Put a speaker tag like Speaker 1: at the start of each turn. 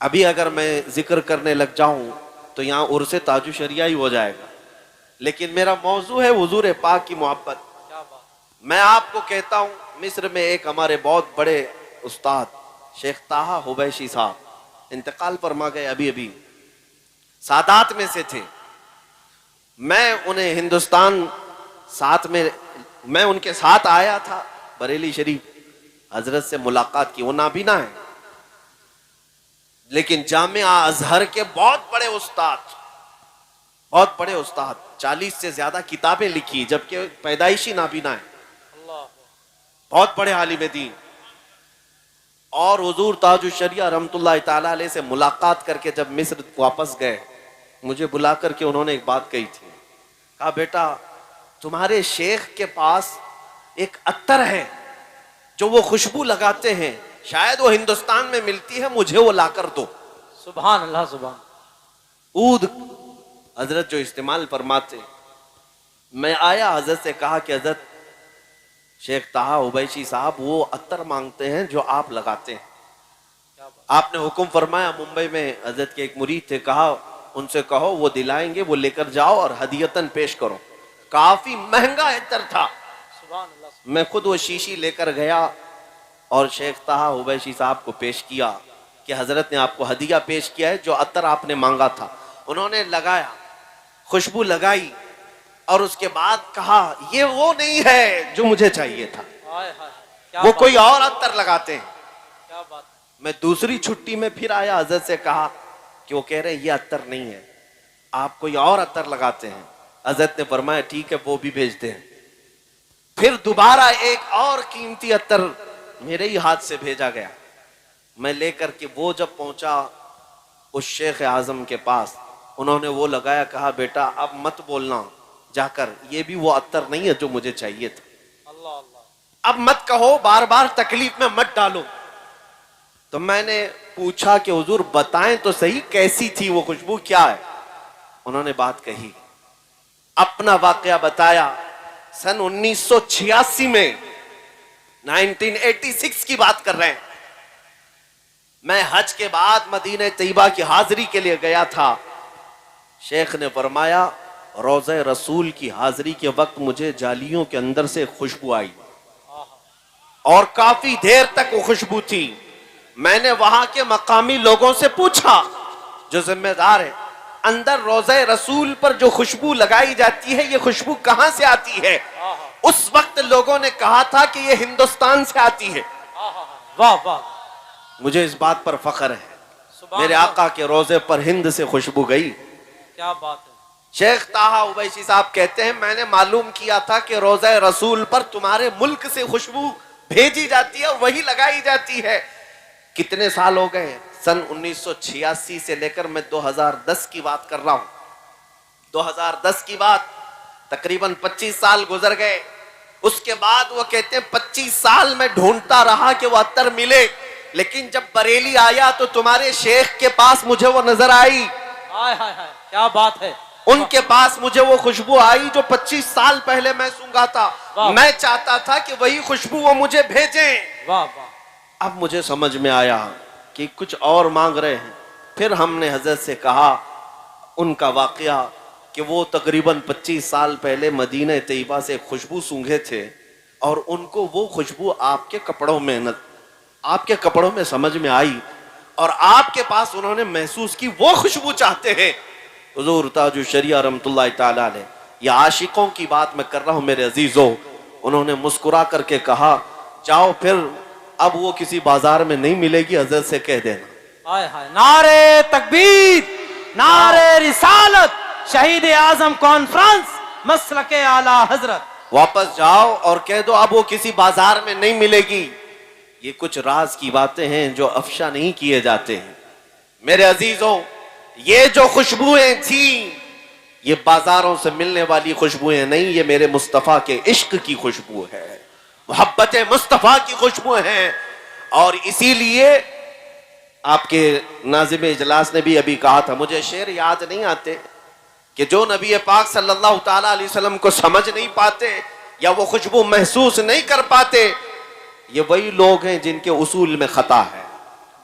Speaker 1: ابھی اگر میں ذکر کرنے لگ جاؤں تو یہاں عرس تاج شریعہ ہی ہو جائے گا، لیکن میرا موضوع ہے حضور پاک کی محبت۔ میں آپ کو کہتا ہوں، مصر میں ایک ہمارے بہت بڑے استاد شیخ طٰہٰ حبیشی صاحب انتقال فرما گئے، ابھی سادات میں سے تھے۔ میں انہیں ہندوستان میں ان کے ساتھ آیا تھا بریلی شریف، حضرت سے ملاقات کی۔ وہ نابینا ہے لیکن جامعہ ازہر کے بہت بڑے استاد 40 سے زیادہ کتابیں لکھی، جبکہ پیدائشی نابینا ہے، بہت بڑے عالم دین۔ اور حضور تاج الشریعہ رحمۃ اللہ تعالی علیہ سے ملاقات کر کے جب مصر واپس گئے، مجھے بلا کر کے انہوں نے ایک بات کہی تھی، کہا بیٹا تمہارے شیخ کے پاس ایک عطر ہے جو وہ خوشبو لگاتے ہیں، شاید وہ ہندوستان میں ملتی ہے، مجھے وہ لا کر دو۔
Speaker 2: سبحان اللہ، سبحان
Speaker 1: عود حضرت جو استعمال فرماتے۔ میں آیا، حضرت سے کہا کہ حضرت شیخ طٰہٰ حبیشی صاحب وہ عطر مانگتے ہیں جو آپ لگاتے ہیں۔ آپ نے حکم فرمایا، ممبئی میں حضرت کے ایک مرید تھے، کہا ان سے کہو وہ دلائیں گے، وہ لے کر جاؤ اور ہدیتاً پیش کرو۔ کافی مہنگا عطر تھا، میں خود وہ شیشی لے کر گیا اور شیخ طٰہٰ حبیشی صاحب کو پیش کیا کہ حضرت نے آپ کو ہدیہ پیش کیا ہے، جو عطر آپ نے مانگا تھا۔ انہوں نے لگایا، خوشبو لگائی، اور اس کے بعد کہا یہ وہ نہیں ہے جو مجھے چاہیے تھا، وہ کوئی اور عطر لگاتے ہیں۔ میں دوسری چھٹی میں پھر آیا، حضرت سے کہا کہ وہ کہہ رہے ہیں یہ عطر نہیں ہے، آپ کوئی اور عطر لگاتے ہیں۔ حضرت نے فرمایا ٹھیک ہے وہ بھی بھیجتے ہیں۔ پھر دوبارہ ایک اور قیمتی عطر میرے ہی ہاتھ سے بھیجا گیا، میں لے کر کے وہ جب پہنچا اس شیخ اعظم کے پاس، انہوں نے وہ لگایا، کہا بیٹا اب مت بولنا جا کر، یہ بھی وہ عطر نہیں ہے جو مجھے چاہیے تھا، اب مت کہو، بار بار تکلیف میں مت ڈالو۔ تو میں نے پوچھا کہ حضور بتائیں تو صحیح کیسی تھی وہ خوشبو، کیا ہے؟ انہوں نے بات کہی، اپنا واقعہ بتایا۔ سن 1986 میں 1986 کی بات کر رہے ہیں، میں حج کے بعد مدینہ طیبہ کی حاضری کے لیے گیا تھا۔ شیخ نے فرمایا روضہ رسول کی حاضری کے وقت مجھے جالیوں کے اندر سے خوشبو آئی، اور کافی دیر تک وہ خوشبو تھی۔ میں نے وہاں کے مقامی لوگوں سے پوچھا جو ذمہ دار ہے، اندر روضہ رسول پر جو خوشبو لگائی جاتی ہے یہ خوشبو کہاں سے آتی ہے؟ اس وقت لوگوں نے کہا تھا کہ یہ ہندوستان سے آتی ہے۔
Speaker 2: واہ واہ،
Speaker 1: مجھے اس بات پر فخر ہے، میرے آقا کے روضے پر ہند سے خوشبو گئی۔
Speaker 2: کیا بات ہے۔
Speaker 1: شیخ طٰہٰ حبیشی صاحب کہتے ہیں میں نے معلوم کیا تھا کہ روضہ رسول پر تمہارے ملک سے خوشبو بھیجی جاتی ہے، وہی لگائی جاتی ہے۔ کتنے سال ہو گئے؟ سن 1986 سے لے کر میں 2010 کی بات کر رہا ہوں۔ 2010 کی بات، تقریباً 25 سال گزر گئے۔ اس کے بعد وہ کہتے ہیں 25 سال میں ڈھونڈتا رہا کہ وہ عطر ملے، لیکن جب بریلی آیا تو تمہارے شیخ کے پاس مجھے وہ نظر آئی۔
Speaker 2: کیا بات ہے۔
Speaker 1: ان کے پاس مجھے وہ خوشبو آئی جو 25 سال پہلے میں سونگا تھا۔ میں چاہتا تھا کہ وہی خوشبو وہ مجھے بھیجیں۔
Speaker 2: واہ واہ،
Speaker 1: اب مجھے سمجھ میں آیا کہ کچھ اور مانگ رہے ہیں۔ پھر ہم نے حضرت سے کہا ان کا واقعہ کہ وہ تقریباً 25 سال پہلے مدینہ طیبہ سے خوشبو سونگھے تھے، اور ان کو وہ خوشبو آپ کے کپڑوں میں سمجھ میں آئی، اور آپ کے پاس انہوں نے محسوس کی وہ خوشبو چاہتے ہیں۔ حضور تاج الشریعہ رحمۃ اللہ تعالی علیہ، یہ عاشقوں کی بات میں کر رہا ہوں میرے عزیزوں۔ انہوں نے مسکرا کر کے کہا جاؤ پھر اب وہ کسی بازار میں نہیں ملے گی، حضرت سے کہہ دینا۔
Speaker 2: نعرے تکبیر، نعرے رسالت، شہید اعظم کانفرنس، مسلک اعلی حضرت۔
Speaker 1: واپس جاؤ اور کہہ دو اب وہ کسی بازار میں نہیں ملے گی۔ یہ کچھ راز کی باتیں ہیں جو افشا نہیں کیے جاتے ہیں۔ میرے عزیزوں، یہ جو خوشبوئیں تھیں یہ بازاروں سے ملنے والی خوشبوئیں نہیں، یہ میرے مصطفیٰ کے عشق کی خوشبو ہے، محبت مصطفیٰ کی خوشبو ہیں۔ اور اسی لیے آپ کے ناظم اجلاس نے بھی ابھی کہا تھا، مجھے شعر یاد نہیں آتے، کہ جو نبی پاک صلی اللہ تعالیٰ علیہ وسلم کو سمجھ نہیں پاتے یا وہ خوشبو محسوس نہیں کر پاتے، یہ وہی لوگ ہیں جن کے اصول میں خطا ہے۔